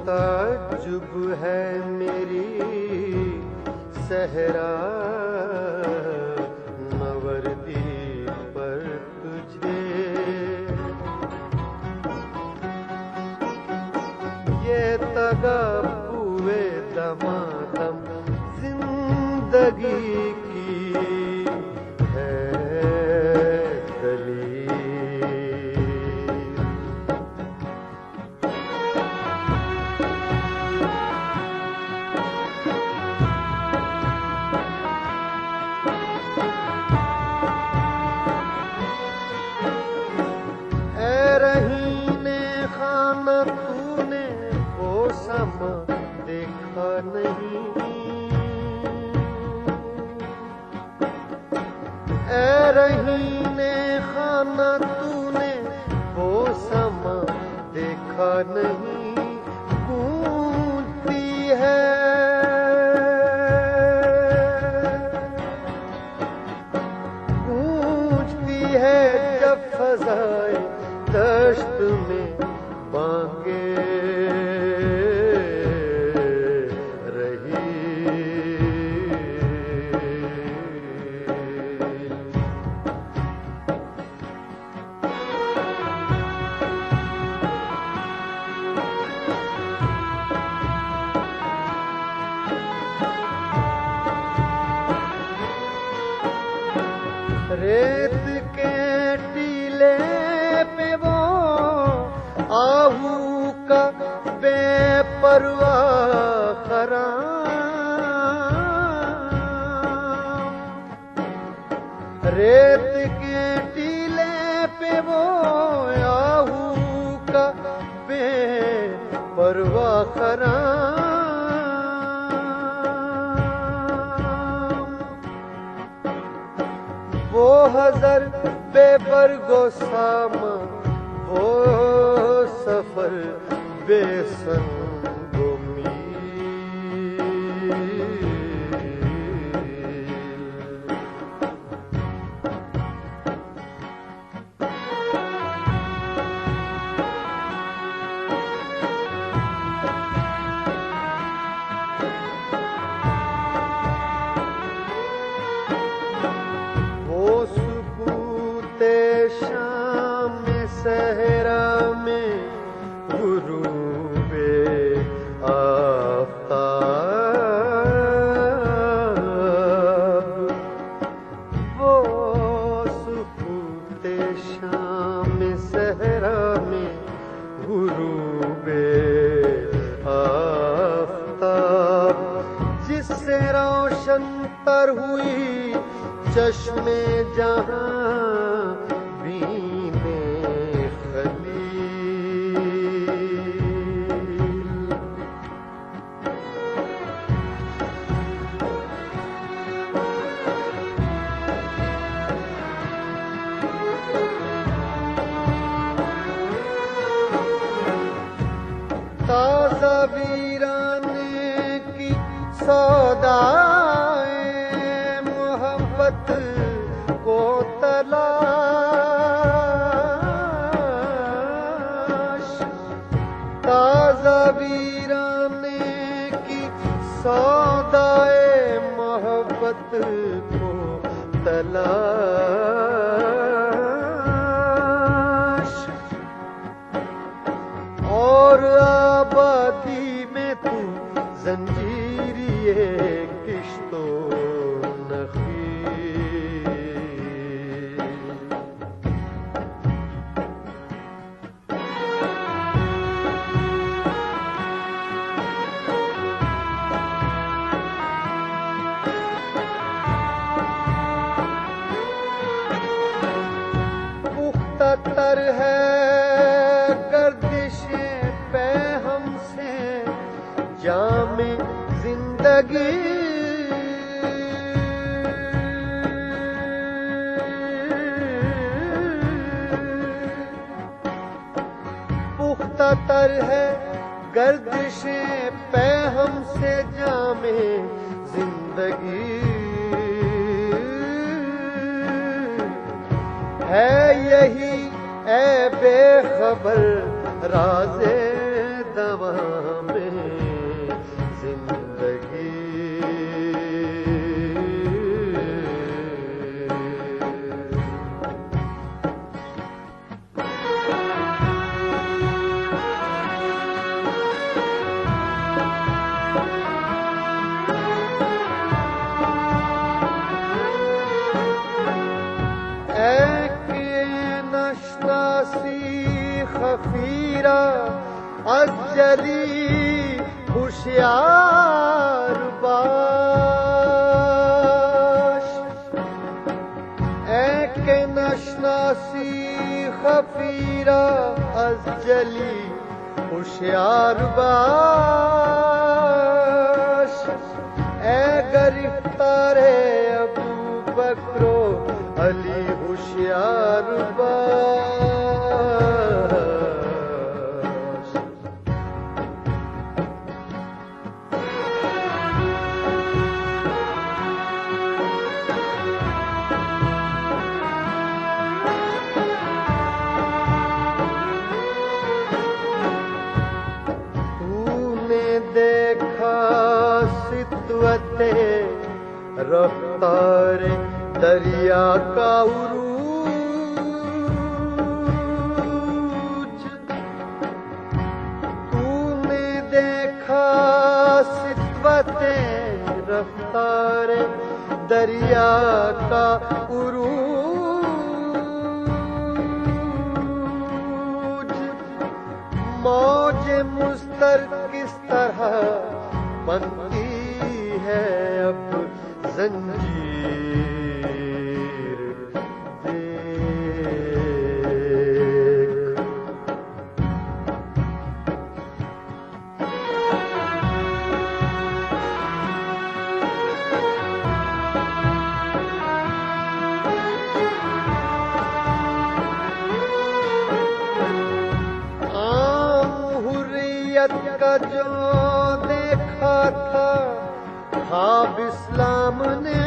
ताज्जुब है मेरी सहरा नवरदी पर तुझे, ये तगा पूए दमादम जिंदगी की है दलील। तूने वो समा देखा नहीं, ऐ रहीने खाना तूने वो समा देखा नहीं। गूंजती है जब फज़ाए दश्त में बांगे रही। रेत के टीले पे वो आहू का बेपरवाह खराम, रेत के टीले पे वो आहू का बेपरवाह खराम। वो हज़र बेबरगो सामा, वो सफर बेसंगो मील। वो सुकूते शाम सहरा में गुरूबे आफ़ताब, वो सुकूते शाम सहरा में गुरूबे आफ़ताब, जिससे रोशन तर हुई चश्मे जहां बीने खलील। ताज़ा वीराने की सौदाए मोहब्बत को तलाश, ताज़ा वीराने की सौदाए मोहब्बत को तलाश। और आबादी में तू जंजीरिए किश्तो तर है गर्दिशे पे हमसे जामे जिंदगी। पुख्ता तर है गर्दिशें पे हमसे जामे जिंदगी है यही ऐ बेखबर राज़े दवा में जिंदगी। खफीरा अजली होशियार बाश के नशनासी खफीरा अजली होशियार बाश गिरफ्तार अबू बकरो अली होशियार बाश। देखा सितवते रफ्तार दरिया का उरूज। तूने देखा सितवते रफ्तार दरिया का उरूज। मौज मुस्तर किस तरह बनती है अब जंजीर देख। का जो देखा था ख्वाब इस्लाम ने,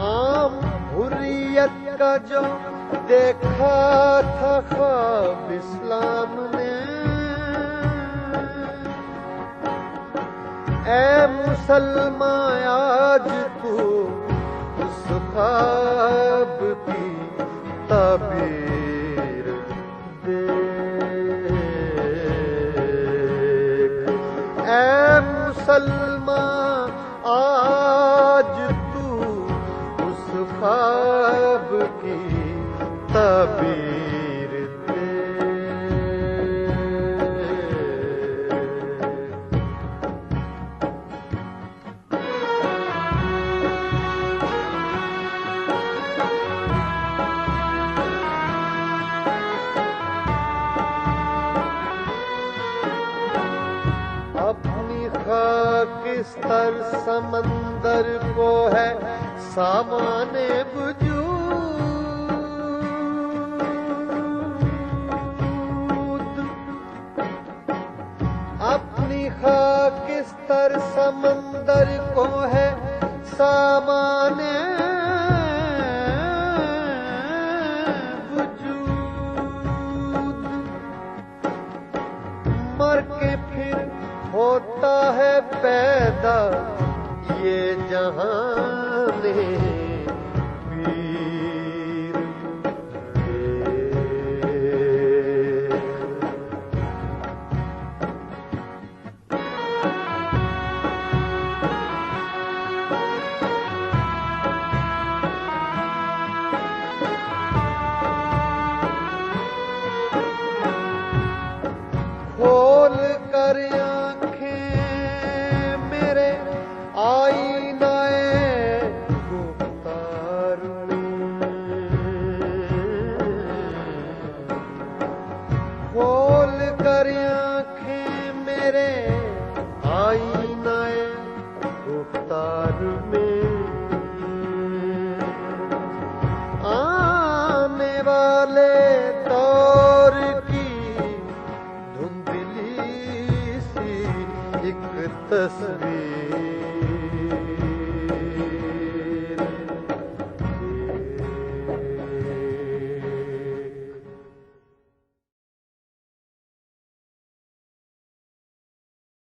आम हुर्रियत का जो देखा था ख्वाब इस्लाम ने। ऐ मुसलमान आज तू उस ख्वाब की ताबीर देख। ऐ मुसलमान आज तू उस ख्वाब की ताबीर खाकिस्तर समंदर को है सामाने वजूद। अपनी खाकिस्तर समंदर को है सामाने वजूद। मर के फिर होता है पैदा ये जहान पीर खोल कर गुफ्तार में आने तस्वीर